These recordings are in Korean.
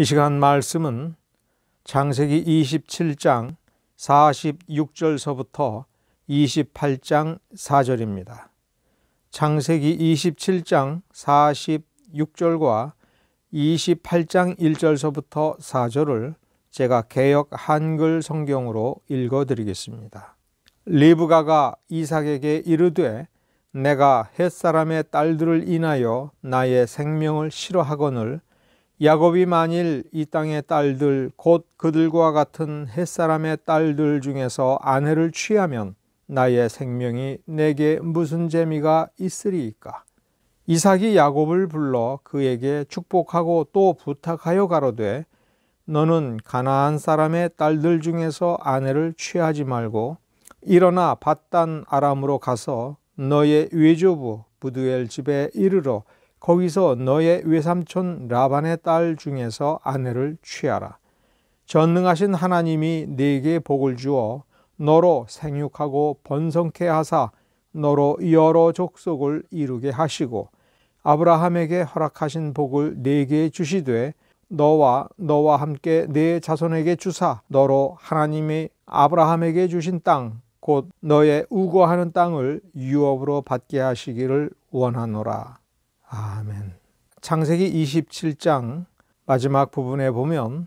이 시간 말씀은 창세기 27장 46절서부터 28장 4절입니다. 창세기 27장 46절과 28장 1절서부터 4절을 제가 개역 한글 성경으로 읽어드리겠습니다. 리브가가 이삭에게 이르되 내가 햇사람의 딸들을 인하여 나의 생명을 싫어하거늘 야곱이 만일 이 땅의 딸들 곧 그들과 같은 햇사람의 딸들 중에서 아내를 취하면 나의 생명이 내게 무슨 재미가 있으리이까. 이삭이 야곱을 불러 그에게 축복하고 또 부탁하여 가로되 너는 가나안 사람의 딸들 중에서 아내를 취하지 말고 일어나 밧단 아람으로 가서 너의 외조부 부두엘 집에 이르러 거기서 너의 외삼촌 라반의 딸 중에서 아내를 취하라. 전능하신 하나님이 네게 복을 주어 너로 생육하고 번성케 하사 너로 여러 족속을 이루게 하시고 아브라함에게 허락하신 복을 네게 주시되 너와 함께 네 자손에게 주사 너로 하나님이 아브라함에게 주신 땅 곧 너의 우거하는 땅을 유업으로 받게 하시기를 원하노라. 아멘. 창세기 27장 마지막 부분에 보면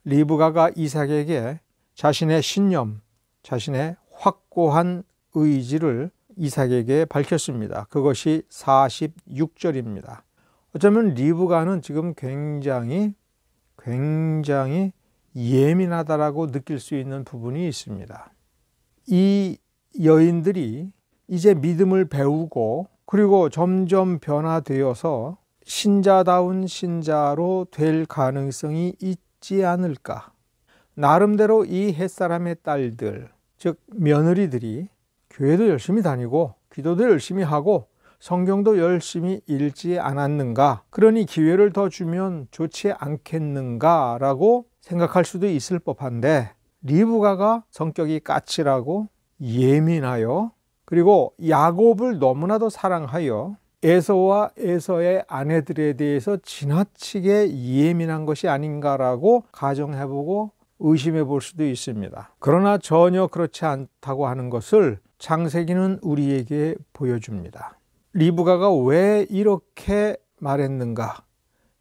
리브가가 이삭에게 자신의 신념, 자신의 확고한 의지를 이삭에게 밝혔습니다. 그것이 46절입니다. 어쩌면 리브가는 지금 굉장히 예민하다라고 느낄 수 있는 부분이 있습니다. 이 여인들이 이제 믿음을 배우고 그리고 점점 변화되어서 신자다운 신자로 될 가능성이 있지 않을까. 나름대로 이 햇사람의 딸들, 즉 며느리들이 교회도 열심히 다니고 기도도 열심히 하고 성경도 열심히 읽지 않았는가. 그러니 기회를 더 주면 좋지 않겠는가라고 생각할 수도 있을 법한데 리브가가 성격이 까칠하고 예민하여 그리고 야곱을 너무나도 사랑하여 에서와 에서의 아내들에 대해서 지나치게 예민한 것이 아닌가라고 가정해보고 의심해 볼 수도 있습니다. 그러나 전혀 그렇지 않다고 하는 것을 창세기는 우리에게 보여줍니다. 리브가가 왜 이렇게 말했는가?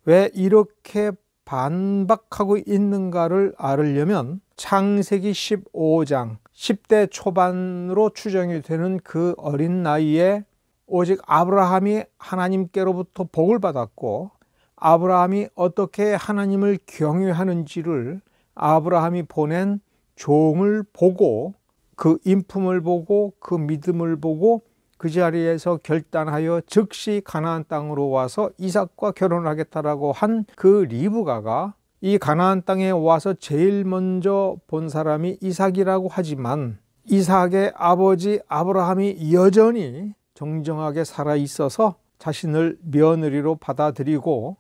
왜 이렇게 반박하고 있는가를 알으려면 창세기 15장 10대 초반으로 추정이 되는 그 어린 나이에 오직 아브라함이 하나님께로부터 복을 받았고 아브라함이 어떻게 하나님을 경외하는지를 아브라함이 보낸 종을 보고 그 인품을 보고 그 믿음을 보고 그 자리에서 결단하여 즉시 가나안 땅으로 와서 이삭과 결혼하겠다라고 한 그 리브가가 이 가나안 땅에 와서 제일 먼저 본 사람이 이삭이라고 하지만 이삭의 아버지 아브라함이 여전히 정정하게 살아 있어서 자신을 며느리로 받아들이고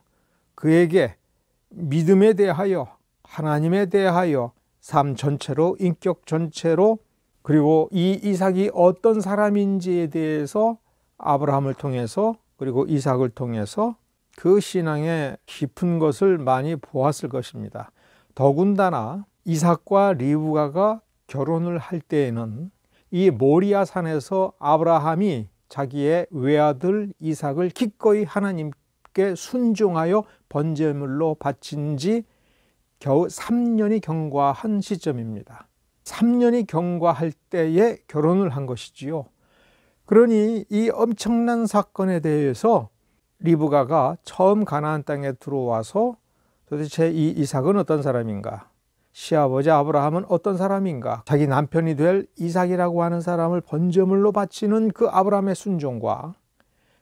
그에게 믿음에 대하여 하나님에 대하여 삶 전체로 인격 전체로 그리고 이 이삭이 어떤 사람인지에 대해서 아브라함을 통해서 그리고 이삭을 통해서 그 신앙의 깊은 것을 많이 보았을 것입니다. 더군다나 이삭과 리브가가 결혼을 할 때에는 이 모리아 산에서 아브라함이 자기의 외아들 이삭을 기꺼이 하나님께 순종하여 번제물로 바친 지 겨우 3년이 경과한 시점입니다. 3년이 경과할 때에 결혼을 한 것이지요. 그러니 이 엄청난 사건에 대해서 리브가가 처음 가나안 땅에 들어와서 도대체 이 이삭은 어떤 사람인가? 시아버지 아브라함은 어떤 사람인가? 자기 남편이 될 이삭이라고 하는 사람을 번제물로 바치는 그 아브라함의 순종과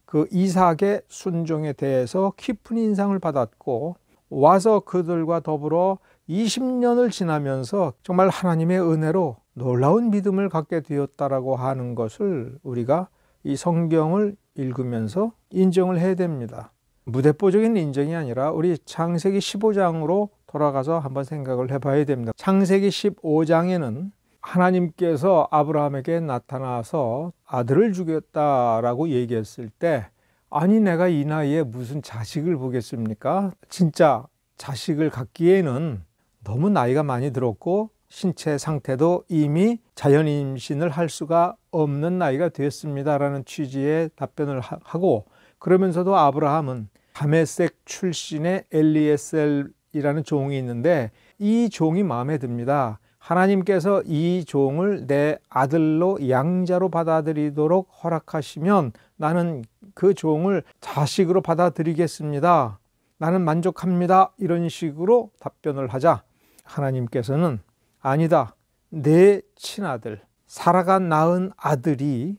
그 이삭의 순종에 대해서 깊은 인상을 받았고 와서 그들과 더불어 20년을 지나면서 정말 하나님의 은혜로 놀라운 믿음을 갖게 되었다라고 하는 것을 우리가 이 성경을 읽으면서 인정을 해야 됩니다. 무대뽀적인 인정이 아니라 우리 창세기 15장으로 돌아가서 한번 생각을 해봐야 됩니다. 창세기 15장에는 하나님께서 아브라함에게 나타나서 아들을 주겠다라고 얘기했을 때 아니 내가 이 나이에 무슨 자식을 보겠습니까? 진짜 자식을 갖기에는 너무 나이가 많이 들었고 신체 상태도 이미 자연 임신을 할 수가 없는 나이가 되었습니다라는 취지의 답변을 하고, 그러면서도 아브라함은 다메섹 출신의 엘리에셀이라는 종이 있는데 이 종이 마음에 듭니다. 하나님께서 이 종을 내 아들로 양자로 받아들이도록 허락하시면 나는 그 종을 자식으로 받아들이겠습니다. 나는 만족합니다. 이런 식으로 답변을 하자 하나님께서는 아니다. 내 친아들 사라가 낳은 아들이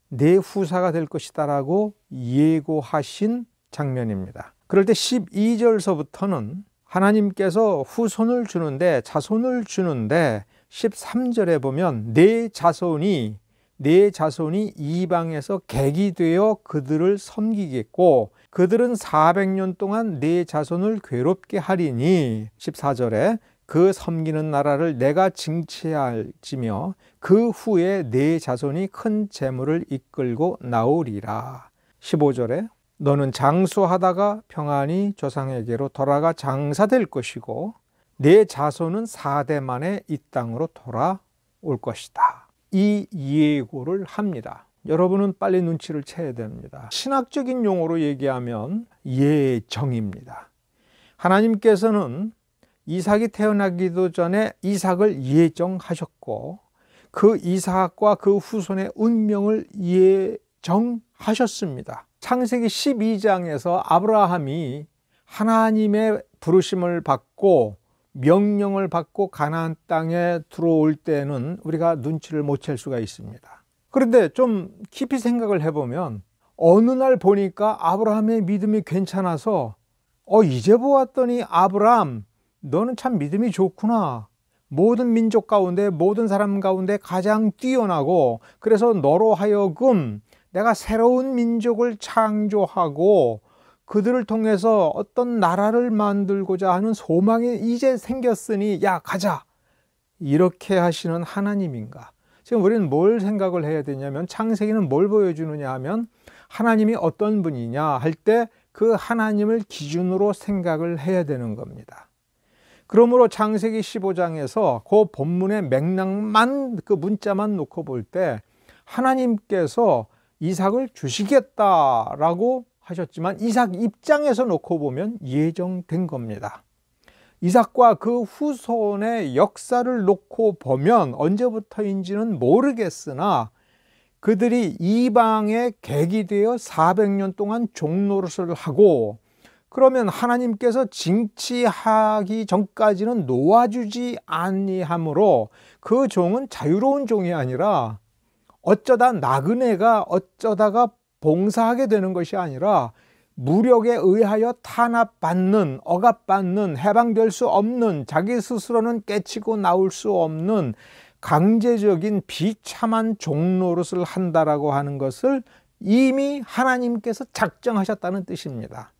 내 후사가 될 것이다 라고 예고하신 장면입니다. 그럴 때 12절서부터는 하나님께서 후손을 주는데, 자손을 주는데 13절에 보면 내 자손이 이방에서 객이 되어 그들을 섬기겠고 그들은 400년 동안 내 자손을 괴롭게 하리니 14절에 그 섬기는 나라를 내가 징치할지며 그 후에 내 자손이 큰 재물을 이끌고 나오리라. 15절에 너는 장수하다가 평안히 조상에게로 돌아가 장사될 것이고 내 자손은 4대 만에 이 땅으로 돌아올 것이다. 이 예고를 합니다. 여러분은 빨리 눈치를 채야 됩니다. 신학적인 용어로 얘기하면 예정입니다. 하나님께서는 이삭이 태어나기도 전에 이삭을 예정하셨고 그 이삭과 그 후손의 운명을 예정하셨습니다. 창세기 12장에서 아브라함이 하나님의 부르심을 받고 명령을 받고 가나안 땅에 들어올 때는 우리가 눈치를 못 챌 수가 있습니다. 그런데 좀 깊이 생각을 해보면 어느 날 보니까 아브라함의 믿음이 괜찮아서 이제 보았더니 아브라함 너는 참 믿음이 좋구나. 모든 민족 가운데 모든 사람 가운데 가장 뛰어나고 그래서 너로 하여금 내가 새로운 민족을 창조하고 그들을 통해서 어떤 나라를 만들고자 하는 소망이 이제 생겼으니 야 가자 이렇게 하시는 하나님인가? 지금 우리는 뭘 생각을 해야 되냐면 창세기는 뭘 보여주느냐 하면 하나님이 어떤 분이냐 할 때 그 하나님을 기준으로 생각을 해야 되는 겁니다. 그러므로 창세기 15장에서 그 본문의 맥락만 그 문자만 놓고 볼 때 하나님께서 이삭을 주시겠다라고 하셨지만 이삭 입장에서 놓고 보면 예정된 겁니다. 이삭과 그 후손의 역사를 놓고 보면 언제부터인지는 모르겠으나 그들이 이방의 객이 되어 400년 동안 종노릇을 하고 그러면 하나님께서 징치하기 전까지는 놓아주지 아니하므로 그 종은 자유로운 종이 아니라 어쩌다 나그네가 어쩌다가 봉사하게 되는 것이 아니라 무력에 의하여 탄압받는, 억압받는, 해방될 수 없는, 자기 스스로는 깨치고 나올 수 없는 강제적인 비참한 종노릇을 한다라고 하는 것을 이미 하나님께서 작정하셨다는 뜻입니다.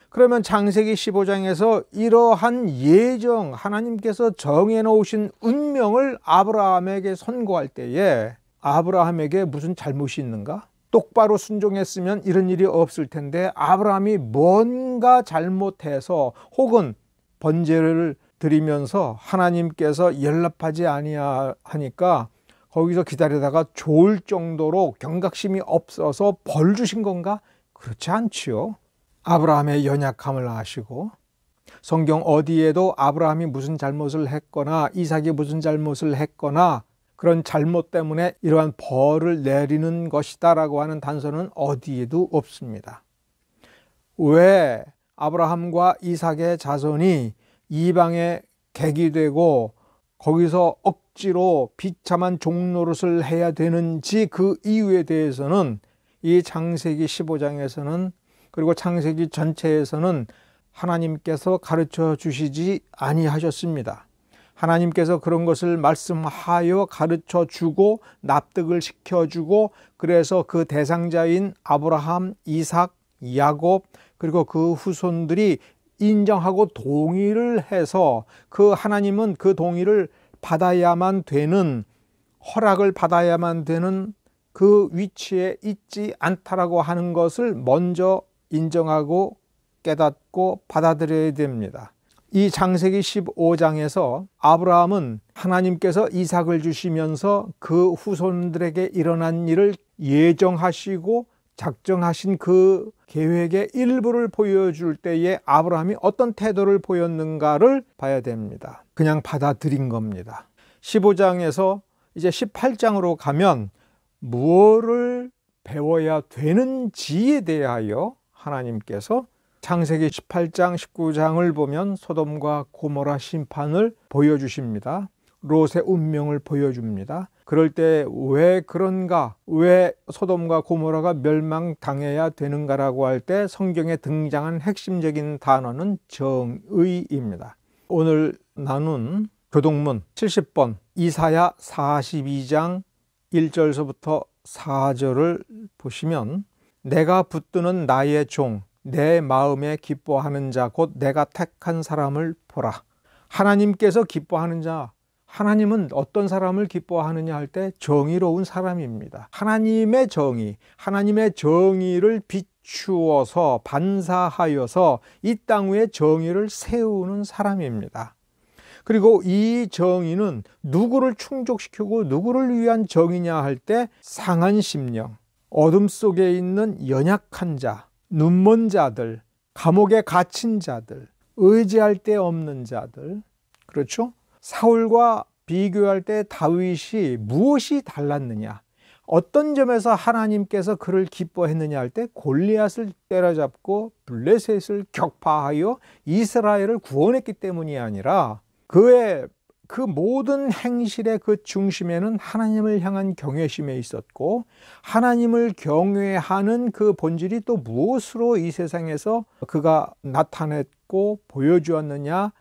그러면 창세기 15장에서 이러한 예정, 하나님께서 정해놓으신 운명을 아브라함에게 선고할 때에 아브라함에게 무슨 잘못이 있는가? 똑바로 순종했으면 이런 일이 없을 텐데 아브라함이 뭔가 잘못해서 혹은 번제를 드리면서 하나님께서 연락하지 아니하니까 거기서 기다리다가 좋을 정도로 경각심이 없어서 벌 주신 건가? 그렇지 않지요. 아브라함의 연약함을 아시고 성경 어디에도 아브라함이 무슨 잘못을 했거나 이삭이 무슨 잘못을 했거나 그런 잘못 때문에 이러한 벌을 내리는 것이다 라고 하는 단서는 어디에도 없습니다. 왜 아브라함과 이삭의 자손이 이방의 객이 되고 거기서 억지로 비참한 종노릇을 해야 되는지 그 이유에 대해서는 이 창세기 15장에서는 그리고 창세기 전체에서는 하나님께서 가르쳐 주시지 아니하셨습니다. 하나님께서 그런 것을 말씀하여 가르쳐 주고 납득을 시켜주고 그래서 그 대상자인 아브라함, 이삭, 야곱 그리고 그 후손들이 인정하고 동의를 해서 그 하나님은 그 동의를 받아야만 되는 허락을 받아야만 되는 그 위치에 있지 않다라고 하는 것을 먼저 인정하고 깨닫고 받아들여야 됩니다. 이 창세기 15장에서 아브라함은 하나님께서 이삭을 주시면서 그 후손들에게 일어난 일을 예정하시고 작정하신 그 계획의 일부를 보여줄 때에 아브라함이 어떤 태도를 보였는가를 봐야 됩니다. 그냥 받아들인 겁니다. 15장에서 이제 18장으로 가면 무엇을 배워야 되는지에 대하여 하나님께서 창세기 18장, 19장을 보면 소돔과 고모라 심판을 보여주십니다. 롯의 운명을 보여줍니다. 그럴 때 왜 그런가, 왜 소돔과 고모라가 멸망당해야 되는가라고 할 때 성경에 등장한 핵심적인 단어는 정의입니다. 오늘 나눈 교동문 70번 이사야 42장 1절서부터 4절을 보시면 내가 붙드는 나의 종 내 마음에 기뻐하는 자 곧 내가 택한 사람을 보라. 하나님께서 기뻐하는 자, 하나님은 어떤 사람을 기뻐하느냐 할 때 정의로운 사람입니다. 하나님의 정의, 하나님의 정의를 비추어서 반사하여서 이 땅 위에 정의를 세우는 사람입니다. 그리고 이 정의는 누구를 충족시키고 누구를 위한 정의냐 할 때 상한 심령, 어둠 속에 있는 연약한 자, 눈먼 자들, 감옥에 갇힌 자들, 의지할 데 없는 자들, 그렇죠? 사울과 비교할 때 다윗이 무엇이 달랐느냐? 어떤 점에서 하나님께서 그를 기뻐했느냐 할 때 골리앗을 때려잡고 블레셋을 격파하여 이스라엘을 구원했기 때문이 아니라 그의 그 모든 행실의 그 중심에는 하나님을 향한 경외심에 있었고 하나님을 경외하는 그 본질이 또 무엇으로 이 세상에서 그가 나타냈고 보여주었느냐?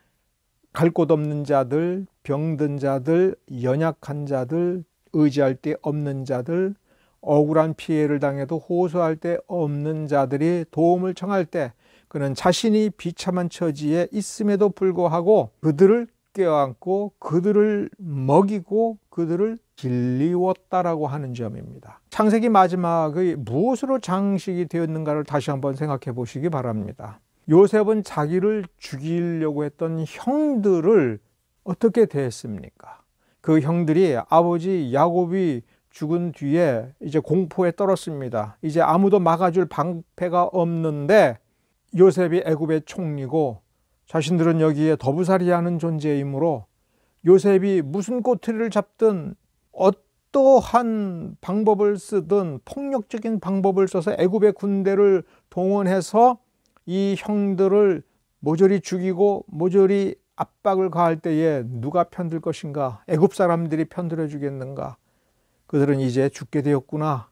갈 곳 없는 자들, 병든 자들, 연약한 자들, 의지할 데 없는 자들, 억울한 피해를 당해도 호소할 데 없는 자들이 도움을 청할 때 그는 자신이 비참한 처지에 있음에도 불구하고 그들을 껴안고 그들을 먹이고 그들을 길리웠다라고 하는 점입니다. 창세기 마지막의 무엇으로 장식이 되었는가를 다시 한번 생각해 보시기 바랍니다. 요셉은 자기를 죽이려고 했던 형들을 어떻게 대했습니까? 그 형들이 아버지 야곱이 죽은 뒤에 이제 공포에 떨었습니다. 이제 아무도 막아줄 방패가 없는데 요셉이 애굽의 총리고 자신들은 여기에 더부살이하는 존재이므로 요셉이 무슨 꼬투리를 잡든 어떠한 방법을 쓰든 폭력적인 방법을 써서 애굽의 군대를 동원해서 이 형들을 모조리 죽이고 모조리 압박을 가할 때에 누가 편들 것인가? 애굽 사람들이 편들어 주겠는가? 그들은 이제 죽게 되었구나.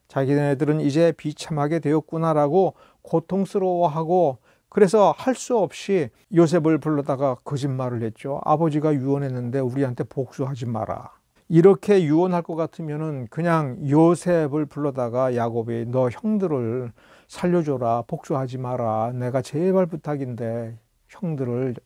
자기네들은 이제 비참하게 되었구나라고 고통스러워하고 그래서 할 수 없이 요셉을 불러다가 거짓말을 했죠. 아버지가 유언했는데 우리한테 복수하지 마라. 이렇게 유언할 것 같으면은 그냥 요셉을 불러다가 야곱이 너 형들을 살려줘라. 복수하지 마라. 내가 제발 부탁인데 형들을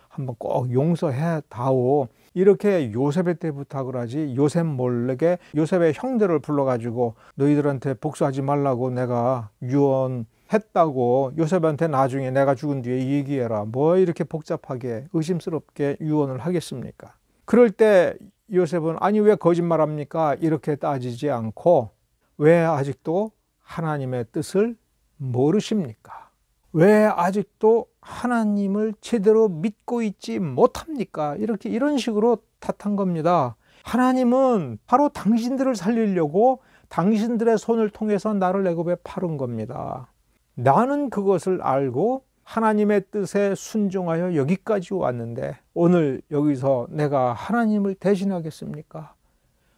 한번 꼭 용서해 다오. 이렇게 요셉한테 부탁을 하지 요셉 몰래게 요셉의 형들을 불러가지고 너희들한테 복수하지 말라고 내가 유언했다고 요셉한테 나중에 내가 죽은 뒤에 얘기해라. 뭐 이렇게 복잡하게 의심스럽게 유언을 하겠습니까? 그럴 때 요셉은 아니 왜 거짓말합니까? 이렇게 따지지 않고 왜 아직도 하나님의 뜻을 모르십니까? 왜 아직도 하나님을 제대로 믿고 있지 못합니까? 이런 식으로 탓한 겁니다. 하나님은 바로 당신들을 살리려고 당신들의 손을 통해서 나를 애굽에 팔은 겁니다. 나는 그것을 알고 하나님의 뜻에 순종하여 여기까지 왔는데 오늘 여기서 내가 하나님을 대신하겠습니까?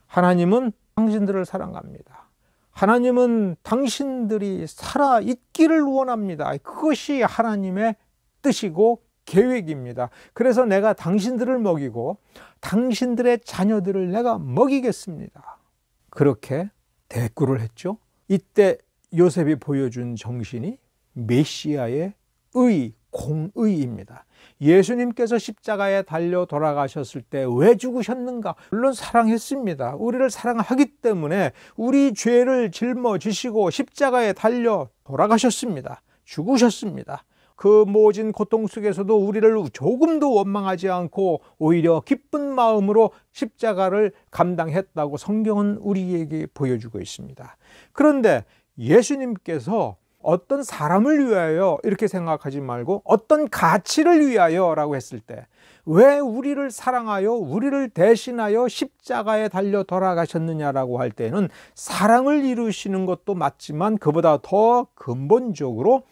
하나님은 당신들을 사랑합니다. 하나님은 당신들이 살아있기를 원합니다. 그것이 하나님의 뜻이고 계획입니다. 그래서 내가 당신들을 먹이고 당신들의 자녀들을 내가 먹이겠습니다. 그렇게 대꾸를 했죠. 이때 요셉이 보여준 정신이 메시아의 의, 공의입니다. 예수님께서 십자가에 달려 돌아가셨을 때 왜 죽으셨는가? 물론 사랑했습니다. 우리를 사랑하기 때문에 우리 죄를 짊어지시고 십자가에 달려 돌아가셨습니다. 죽으셨습니다. 그 모진 고통 속에서도 우리를 조금도 원망하지 않고 오히려 기쁜 마음으로 십자가를 감당했다고 성경은 우리에게 보여주고 있습니다. 그런데 예수님께서 어떤 사람을 위하여 이렇게 생각하지 말고 어떤 가치를 위하여 라고 했을 때, 왜 우리를 사랑하여 우리를 대신하여 십자가에 달려 돌아가셨느냐라고 할 때는 사랑을 이루시는 것도 맞지만 그보다 더 근본적으로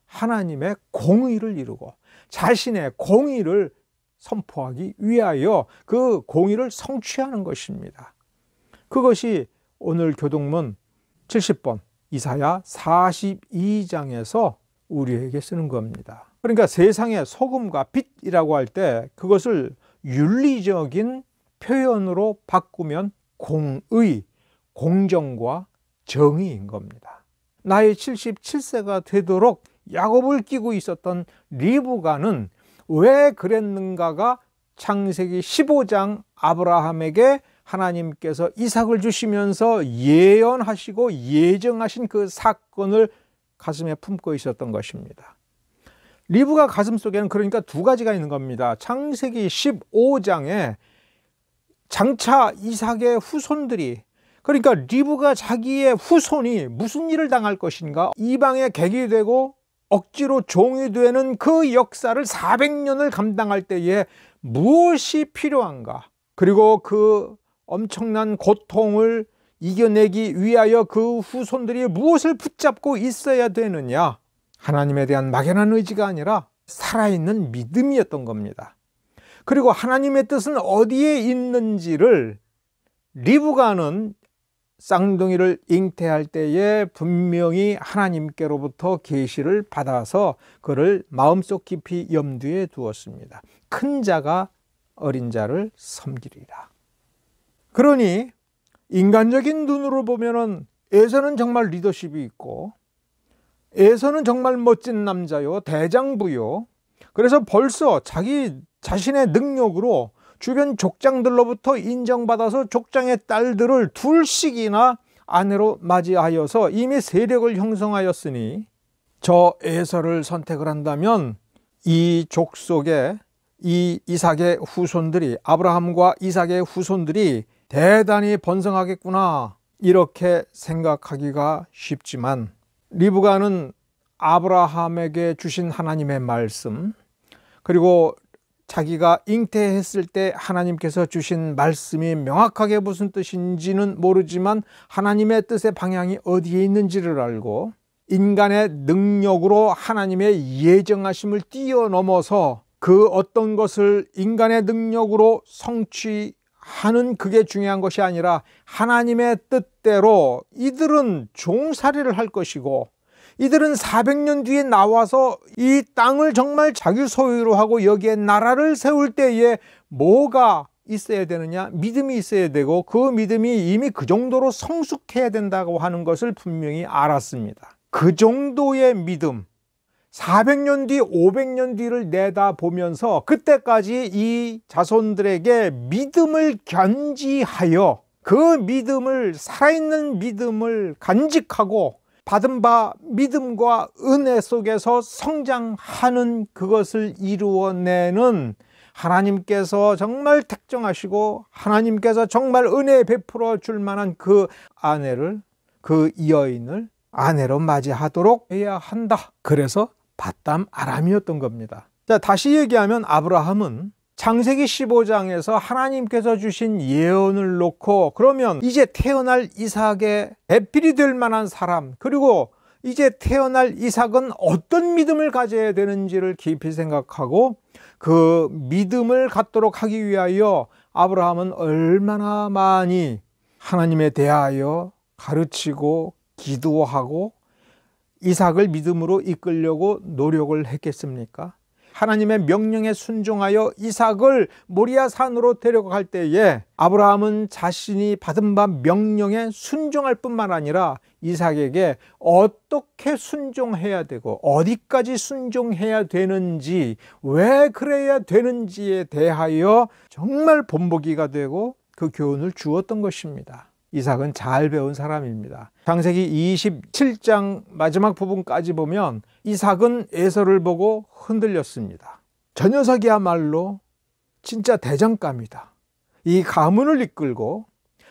하나님의 공의를 이루고 자신의 공의를 선포하기 위하여 그 공의를 성취하는 것입니다. 그것이 오늘 교동문 70번 이사야 42장에서 우리에게 쓰는 겁니다. 그러니까 세상의 소금과 빛이라고 할 때 그것을 윤리적인 표현으로 바꾸면 공의, 공정과 정의인 겁니다. 나이 77세가 되도록 야곱을 끼고 있었던 리브가는 왜 그랬는가가 창세기 15장 아브라함에게 하나님께서 이삭을 주시면서 예언하시고 예정하신 그 사건을 가슴에 품고 있었던 것입니다. 리브가 가슴속에는 그러니까 두 가지가 있는 겁니다. 창세기 15장에 장차 이삭의 후손들이, 그러니까 리브가 자기의 후손이 무슨 일을 당할 것인가, 이방의 객이 되고 억지로 종이 되는 그 역사를 400년을 감당할 때에 무엇이 필요한가, 그리고 그 엄청난 고통을 이겨내기 위하여 그 후손들이 무엇을 붙잡고 있어야 되느냐, 하나님에 대한 막연한 의지가 아니라 살아있는 믿음이었던 겁니다. 그리고 하나님의 뜻은 어디에 있는지를 리브가는 쌍둥이를 잉태할 때에 분명히 하나님께로부터 계시를 받아서 그를 마음속 깊이 염두에 두었습니다. 큰 자가 어린 자를 섬기리라. 그러니 인간적인 눈으로 보면은 에서는 정말 리더십이 있고 에서는 정말 멋진 남자요, 대장부요. 그래서 벌써 자기 자신의 능력으로 주변 족장들로부터 인정받아서 족장의 딸들을 둘씩이나 아내로 맞이하여서 이미 세력을 형성하였으니 저 에서를 선택을 한다면 이 족속에 이 이삭의 후손들이, 아브라함과 이삭의 후손들이 대단히 번성하겠구나, 이렇게 생각하기가 쉽지만 리브가는 아브라함에게 주신 하나님의 말씀, 그리고 자기가 잉태했을 때 하나님께서 주신 말씀이 명확하게 무슨 뜻인지는 모르지만 하나님의 뜻의 방향이 어디에 있는지를 알고 인간의 능력으로 하나님의 예정하심을 뛰어넘어서 그 어떤 것을 인간의 능력으로 성취하는 그게 중요한 것이 아니라 하나님의 뜻대로 이들은 종살이를 할 것이고 이들은 400년 뒤에 나와서 이 땅을 정말 자기 소유로 하고 여기에 나라를 세울 때에 뭐가 있어야 되느냐? 믿음이 있어야 되고 그 믿음이 이미 그 정도로 성숙해야 된다고 하는 것을 분명히 알았습니다. 그 정도의 믿음, 400년 뒤, 500년 뒤를 내다보면서 그때까지 이 자손들에게 믿음을 견지하여 그 믿음을, 살아있는 믿음을 간직하고 받은 바 믿음과 은혜 속에서 성장하는 그것을 이루어내는 하나님께서 정말 특정하시고 하나님께서 정말 은혜 베풀어 줄 만한 그 아내를, 그 여인을 아내로 맞이하도록 해야 한다. 그래서 바담 아람이었던 겁니다. 자, 다시 얘기하면 아브라함은 창세기 15장에서 하나님께서 주신 예언을 놓고 그러면 이제 태어날 이삭의 배필이 될 만한 사람, 그리고 이제 태어날 이삭은 어떤 믿음을 가져야 되는지를 깊이 생각하고 그 믿음을 갖도록 하기 위하여 아브라함은 얼마나 많이 하나님에 대하여 가르치고 기도하고 이삭을 믿음으로 이끌려고 노력을 했겠습니까? 하나님의 명령에 순종하여 이삭을 모리아 산으로 데려갈 때에 아브라함은 자신이 받은 바 명령에 순종할 뿐만 아니라 이삭에게 어떻게 순종해야 되고 어디까지 순종해야 되는지, 왜 그래야 되는지에 대하여 정말 본보기가 되고 그 교훈을 주었던 것입니다. 이삭은 잘 배운 사람입니다. 창세기 27장 마지막 부분까지 보면 이삭은 에서를 보고 흔들렸습니다. 저 녀석이야말로 진짜 대장감이다. 이 가문을 이끌고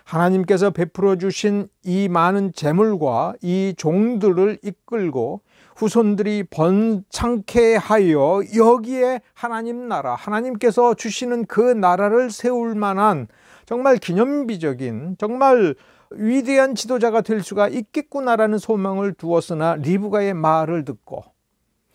하나님께서 베풀어 주신 이 많은 재물과 이 종들을 이끌고 후손들이 번창케 하여 여기에 하나님 나라, 하나님께서 주시는 그 나라를 세울 만한 정말 기념비적인, 정말 위대한 지도자가 될 수가 있겠구나라는 소망을 두었으나 리브가의 말을 듣고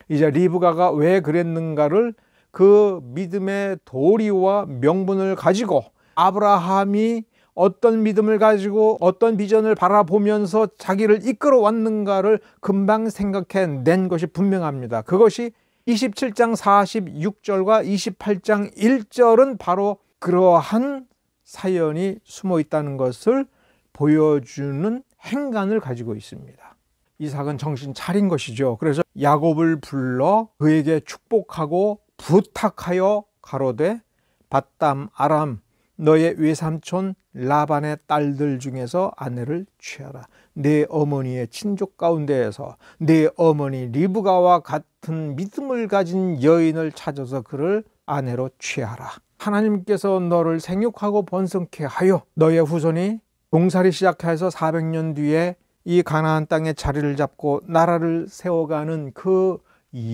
이제 리브가가 왜 그랬는가를 그 믿음의 도리와 명분을 가지고 아브라함이 어떤 믿음을 가지고 어떤 비전을 바라보면서 자기를 이끌어 왔는가를 금방 생각해낸 것이 분명합니다. 그것이 27장 46절과 28장 1절은 바로 그러한 사연이 숨어 있다는 것을 보여주는 행간을 가지고 있습니다. 이삭은 정신 차린 것이죠. 그래서 야곱을 불러 그에게 축복하고 부탁하여 가로되 밧담 아람 너의 외삼촌 라반의 딸들 중에서 아내를 취하라. 내 어머니의 친족 가운데에서 내 어머니 리브가와 같은 믿음을 가진 여인을 찾아서 그를 아내로 취하라. 하나님께서 너를 생육하고 번성케 하여 너의 후손이 종살이 시작해서 400년 뒤에 이 가나안 땅에 자리를 잡고 나라를 세워가는 그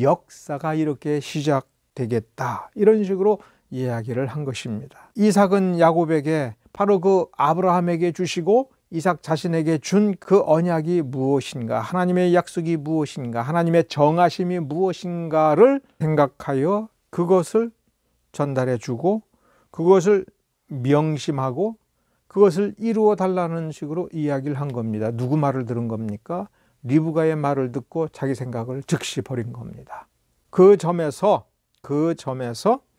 역사가 이렇게 시작되겠다. 이런 식으로 이야기를 한 것입니다. 이삭은 야곱에게 바로 그 아브라함에게 주시고 이삭 자신에게 준 그 언약이 무엇인가, 하나님의 약속이 무엇인가, 하나님의 정하심이 무엇인가를 생각하여 그것을 전달해 주고 그것을 명심하고 그것을 이루어 달라는 식으로 이야기를 한 겁니다. 누구 말을 들은 겁니까? 리브가의 말을 듣고 자기 생각을 즉시 버린 겁니다. 그 점에서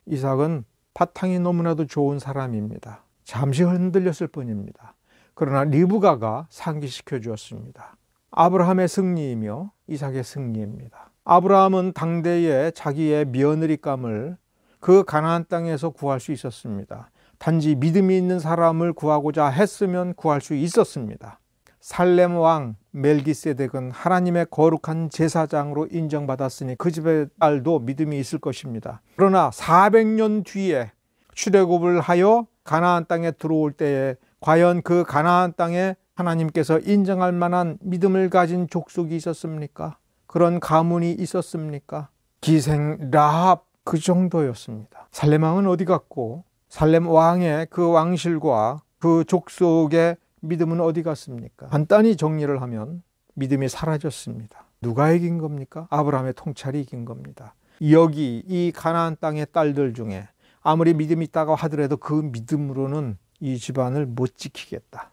이삭은 바탕이 너무나도 좋은 사람입니다. 잠시 흔들렸을 뿐입니다. 그러나 리브가가 상기시켜 주었습니다. 아브라함의 승리이며 이삭의 승리입니다. 아브라함은 당대에 자기의 며느리감을 그 가나안 땅에서 구할 수 있었습니다. 단지 믿음이 있는 사람을 구하고자 했으면 구할 수 있었습니다. 살렘 왕 멜기세덱은 하나님의 거룩한 제사장으로 인정받았으니 그 집의 딸도 믿음이 있을 것입니다. 그러나 400년 뒤에 출애굽을 하여 가나안 땅에 들어올 때에 과연 그 가나안 땅에 하나님께서 인정할 만한 믿음을 가진 족속이 있었습니까? 그런 가문이 있었습니까? 기생 라합 그 정도였습니다. 살렘 왕은 어디 갔고 살렘 왕의 그 왕실과 그 족속의 믿음은 어디 갔습니까? 간단히 정리를 하면 믿음이 사라졌습니다. 누가 이긴 겁니까? 아브라함의 통찰이 이긴 겁니다. 여기 이 가나안 땅의 딸들 중에 아무리 믿음이 있다고 하더라도 그 믿음으로는 이 집안을 못 지키겠다.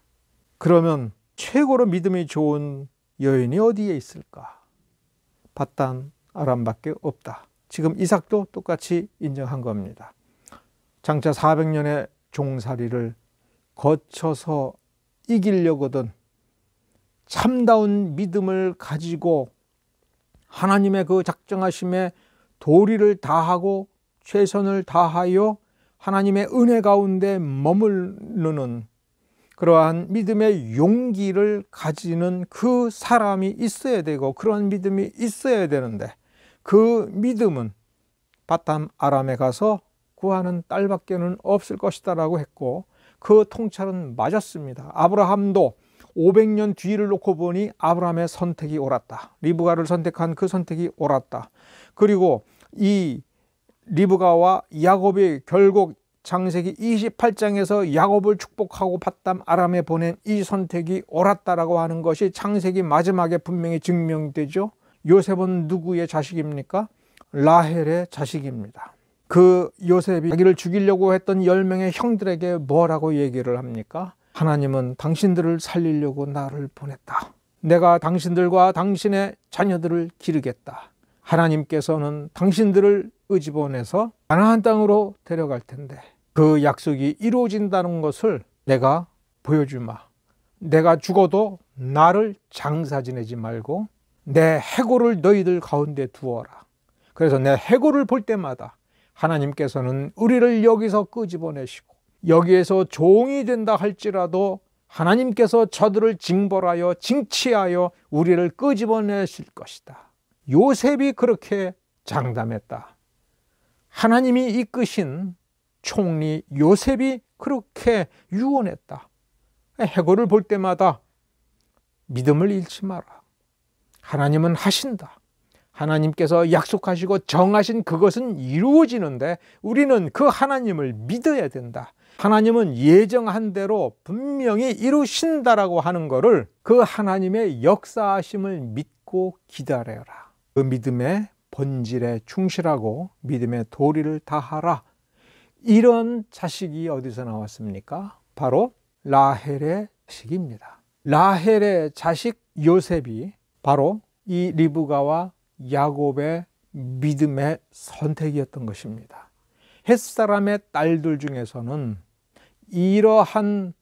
그러면 최고로 믿음이 좋은 여인이 어디에 있을까? 밧담 아람밖에 없다. 지금 이삭도 똑같이 인정한 겁니다. 장차 400년의 종살이를 거쳐서 이기려거든 참다운 믿음을 가지고 하나님의 그 작정하심에 도리를 다하고 최선을 다하여 하나님의 은혜 가운데 머무르는 그러한 믿음의 용기를 가지는 그 사람이 있어야 되고 그러한 믿음이 있어야 되는데 그 믿음은 밧담 아람에 가서 구하는 딸밖에는 없을 것이다 라고 했고 그 통찰은 맞았습니다. 아브라함도 500년 뒤를 놓고 보니 아브라함의 선택이 옳았다. 리브가를 선택한 그 선택이 옳았다. 그리고 이 리브가와 야곱이 결국 창세기 28장에서 야곱을 축복하고 밧담 아람에 보낸 이 선택이 옳았다라고 하는 것이 창세기 마지막에 분명히 증명되죠. 요셉은 누구의 자식입니까? 라헬의 자식입니다. 그 요셉이 자기를 죽이려고 했던 10명의 형들에게 뭐라고 얘기를 합니까? 하나님은 당신들을 살리려고 나를 보냈다. 내가 당신들과 당신의 자녀들을 기르겠다. 하나님께서는 당신들을 끄집어내서 가나안 땅으로 데려갈 텐데 그 약속이 이루어진다는 것을 내가 보여주마. 내가 죽어도 나를 장사 지내지 말고 내 해골을 너희들 가운데 두어라. 그래서 내 해골을 볼 때마다 하나님께서는 우리를 여기서 끄집어내시고 여기에서 종이 된다 할지라도 하나님께서 저들을 징벌하여 징치하여 우리를 끄집어내실 것이다. 요셉이 그렇게 장담했다. 하나님이 이끄신 총리 요셉이 그렇게 유언했다. 해골을 볼 때마다 믿음을 잃지 마라. 하나님은 하신다. 하나님께서 약속하시고 정하신 그것은 이루어지는데 우리는 그 하나님을 믿어야 된다. 하나님은 예정한 대로 분명히 이루신다라고 하는 것을 그 하나님의 역사하심을 믿고 기다려라. 그 믿음의 본질에 충실하고 믿음의 도리를 다하라. 이런 자식이 어디서 나왔습니까? 바로 라헬의 자식입니다. 라헬의 자식 요셉이 바로 이 리브가와 야곱의 믿음의 선택이었던 것입니다. 햇사람의 딸들 중에서는 이러한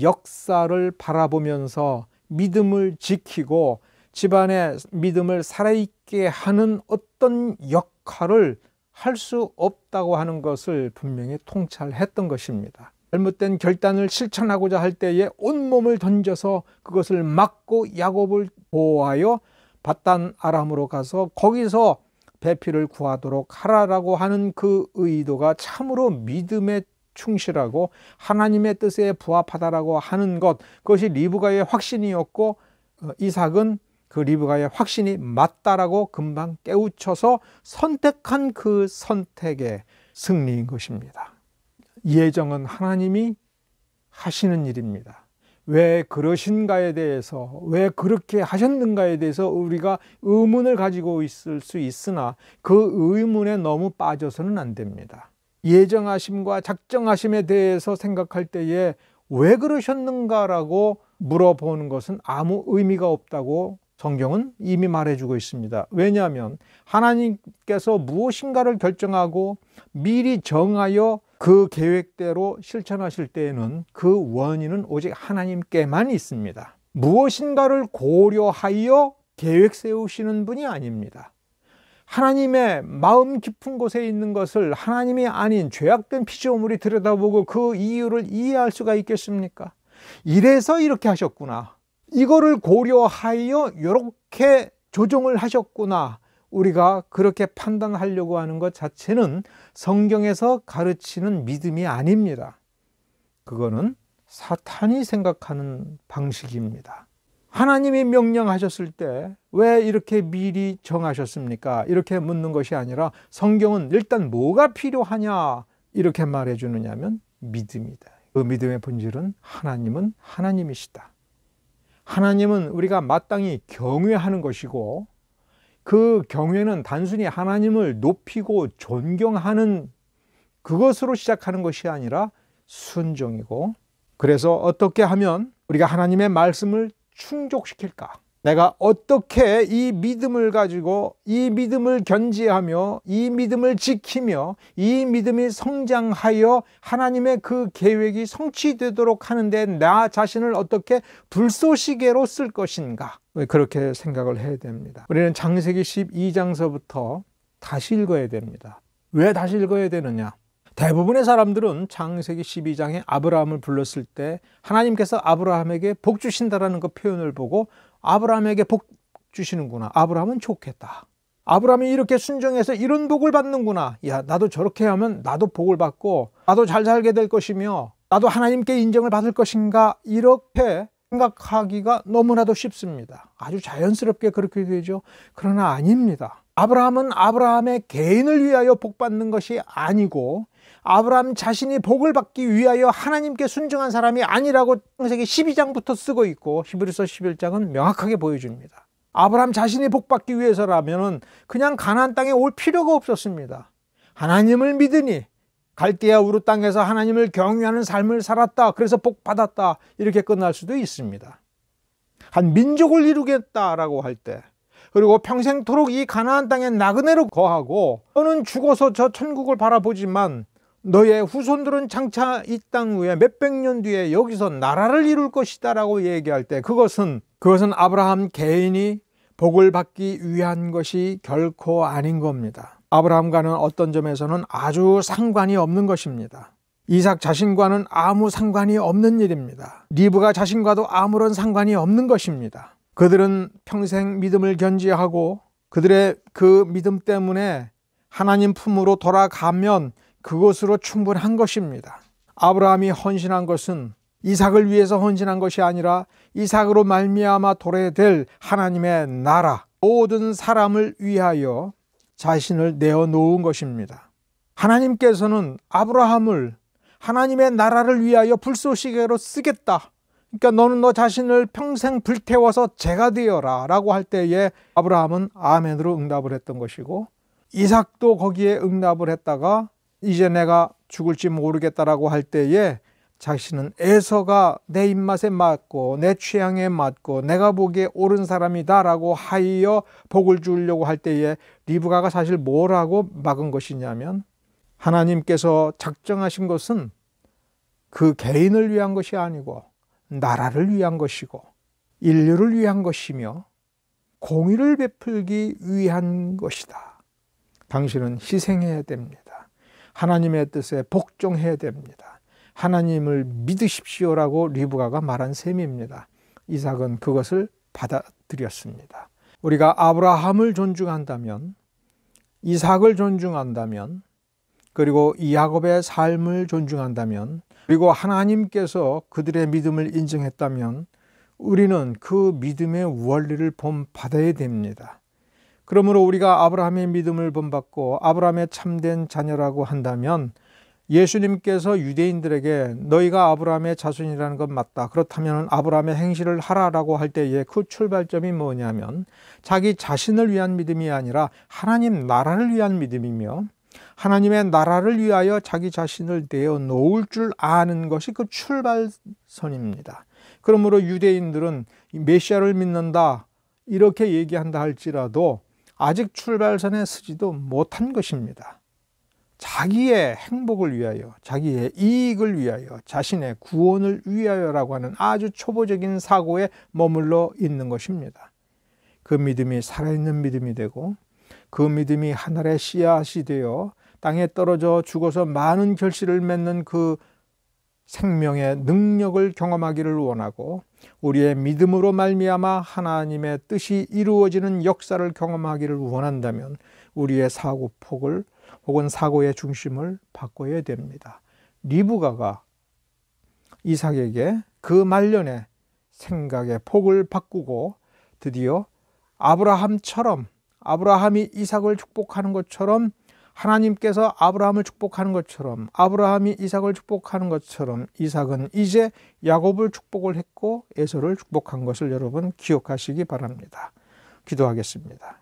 역사를 바라보면서 믿음을 지키고 집안의 믿음을 살아있게 하는 어떤 역할을 할 수 없다고 하는 것을 분명히 통찰했던 것입니다. 잘못된 결단을 실천하고자 할 때에 온몸을 던져서 그것을 막고 야곱을 보호하여 밧단 아람으로 가서 거기서 배필을 구하도록 하라라고 하는 그 의도가 참으로 믿음에 충실하고 하나님의 뜻에 부합하다라고 하는 것, 그것이 리브가의 확신이었고 이삭은 그 리브가의 확신이 맞다라고 금방 깨우쳐서 선택한 그 선택의 승리인 것입니다. 예정은 하나님이 하시는 일입니다. 왜 그러신가에 대해서, 왜 그렇게 하셨는가에 대해서 우리가 의문을 가지고 있을 수 있으나 그 의문에 너무 빠져서는 안 됩니다. 예정하심과 작정하심에 대해서 생각할 때에 왜 그러셨는가라고 물어보는 것은 아무 의미가 없다고 성경은 이미 말해주고 있습니다. 왜냐하면 하나님께서 무엇인가를 결정하고 미리 정하여 그 계획대로 실천하실 때에는 그 원인은 오직 하나님께만 있습니다. 무엇인가를 고려하여 계획 세우시는 분이 아닙니다. 하나님의 마음 깊은 곳에 있는 것을 하나님이 아닌 죄악된 피조물이 들여다보고 그 이유를 이해할 수가 있겠습니까? 이래서 이렇게 하셨구나. 이거를 고려하여 이렇게 조정을 하셨구나. 우리가 그렇게 판단하려고 하는 것 자체는 성경에서 가르치는 믿음이 아닙니다. 그거는 사탄이 생각하는 방식입니다. 하나님이 명령하셨을 때 왜 이렇게 미리 정하셨습니까? 이렇게 묻는 것이 아니라 성경은 일단 뭐가 필요하냐 이렇게 말해 주느냐면 믿음이다. 그 믿음의 본질은 하나님은 하나님이시다. 하나님은 우리가 마땅히 경외하는 것이고 그 경외는 단순히 하나님을 높이고 존경하는 그것으로 시작하는 것이 아니라 순종이고, 그래서 어떻게 하면 우리가 하나님의 말씀을 충족시킬까? 내가 어떻게 이 믿음을 가지고 이 믿음을 견지하며 이 믿음을 지키며 이 믿음이 성장하여 하나님의 그 계획이 성취되도록 하는데 나 자신을 어떻게 불쏘시개로 쓸 것인가? 그렇게 생각을 해야 됩니다. 우리는 창세기 12장서부터 다시 읽어야 됩니다. 왜 다시 읽어야 되느냐? 대부분의 사람들은 창세기 12장에 아브라함을 불렀을 때 하나님께서 아브라함에게 복 주신다라는 그 표현을 보고 아브라함에게 복 주시는구나. 아브라함은 좋겠다. 아브라함이 이렇게 순종해서 이런 복을 받는구나. 야, 나도 저렇게 하면 나도 복을 받고 나도 잘 살게 될 것이며 나도 하나님께 인정을 받을 것인가, 이렇게 생각하기가 너무나도 쉽습니다. 아주 자연스럽게 그렇게 되죠. 그러나 아닙니다. 아브라함은 아브라함의 개인을 위하여 복 받는 것이 아니고 아브라함 자신이 복을 받기 위하여 하나님께 순종한 사람이 아니라고 창세기 12장부터 쓰고 있고 히브리서 11장은 명확하게 보여줍니다. 아브라함 자신이 복 받기 위해서라면 그냥 가나안 땅에 올 필요가 없었습니다. 하나님을 믿으니 갈대아 우르 땅에서 하나님을 경외하는 삶을 살았다, 그래서 복 받았다, 이렇게 끝날 수도 있습니다. 한 민족을 이루겠다라고 할 때, 그리고 평생토록 이 가나안 땅에 나그네로 거하고 너는 죽어서 저 천국을 바라보지만 너의 후손들은 장차 이 땅 후에 몇백 년 뒤에 여기서 나라를 이룰 것이다 라고 얘기할 때 그것은 아브라함 개인이 복을 받기 위한 것이 결코 아닌 겁니다. 아브라함과는 어떤 점에서는 아주 상관이 없는 것입니다. 이삭 자신과는 아무 상관이 없는 일입니다. 리브가 자신과도 아무런 상관이 없는 것입니다. 그들은 평생 믿음을 견지하고 그들의 그 믿음 때문에 하나님 품으로 돌아가면 그것으로 충분한 것입니다. 아브라함이 헌신한 것은 이삭을 위해서 헌신한 것이 아니라 이삭으로 말미암아 도래될 하나님의 나라, 모든 사람을 위하여 자신을 내어놓은 것입니다. 하나님께서는 아브라함을 하나님의 나라를 위하여 불쏘시개로 쓰겠다. 그러니까 너는 너 자신을 평생 불태워서 재가 되어라 라고 할 때에 아브라함은 아멘으로 응답을 했던 것이고, 이삭도 거기에 응답을 했다가 이제 내가 죽을지 모르겠다라고 할 때에 자신은 에서가 내 입맛에 맞고 내 취향에 맞고 내가 보기에 옳은 사람이다 라고 하여 복을 주려고 할 때에 리브가가 사실 뭐라고 막은 것이냐면, 하나님께서 작정하신 것은 그 개인을 위한 것이 아니고 나라를 위한 것이고 인류를 위한 것이며 공의를 베풀기 위한 것이다. 당신은 희생해야 됩니다. 하나님의 뜻에 복종해야 됩니다. 하나님을 믿으십시오라고 리브가가 말한 셈입니다. 이삭은 그것을 받아들였습니다. 우리가 아브라함을 존중한다면, 이삭을 존중한다면, 그리고 야곱의 삶을 존중한다면, 그리고 하나님께서 그들의 믿음을 인정했다면 우리는 그 믿음의 원리를 본받아야 됩니다. 그러므로 우리가 아브라함의 믿음을 본받고 아브라함의 참된 자녀라고 한다면, 예수님께서 유대인들에게 너희가 아브라함의 자손이라는 건 맞다, 그렇다면 아브라함의 행실을 하라라고 할 때에 그 출발점이 뭐냐면 자기 자신을 위한 믿음이 아니라 하나님 나라를 위한 믿음이며, 하나님의 나라를 위하여 자기 자신을 내어놓을 줄 아는 것이 그 출발선입니다. 그러므로 유대인들은 메시아를 믿는다 이렇게 얘기한다 할지라도 아직 출발선에 서지도 못한 것입니다. 자기의 행복을 위하여, 자기의 이익을 위하여, 자신의 구원을 위하여라고 하는 아주 초보적인 사고에 머물러 있는 것입니다. 그 믿음이 살아있는 믿음이 되고 그 믿음이 하늘의 씨앗이 되어 땅에 떨어져 죽어서 많은 결실을 맺는 그 생명의 능력을 경험하기를 원하고, 우리의 믿음으로 말미암아 하나님의 뜻이 이루어지는 역사를 경험하기를 원한다면 우리의 사고폭을 혹은 사고의 중심을 바꿔야 됩니다. 리브가가 이삭에게 그 말년에 생각의 폭을 바꾸고 드디어 아브라함처럼, 아브라함이 이삭을 축복하는 것처럼, 하나님께서 아브라함을 축복하는 것처럼, 아브라함이 이삭을 축복하는 것처럼 이삭은 이제 야곱을 축복을 했고 에서를 축복한 것을 여러분 기억하시기 바랍니다. 기도하겠습니다.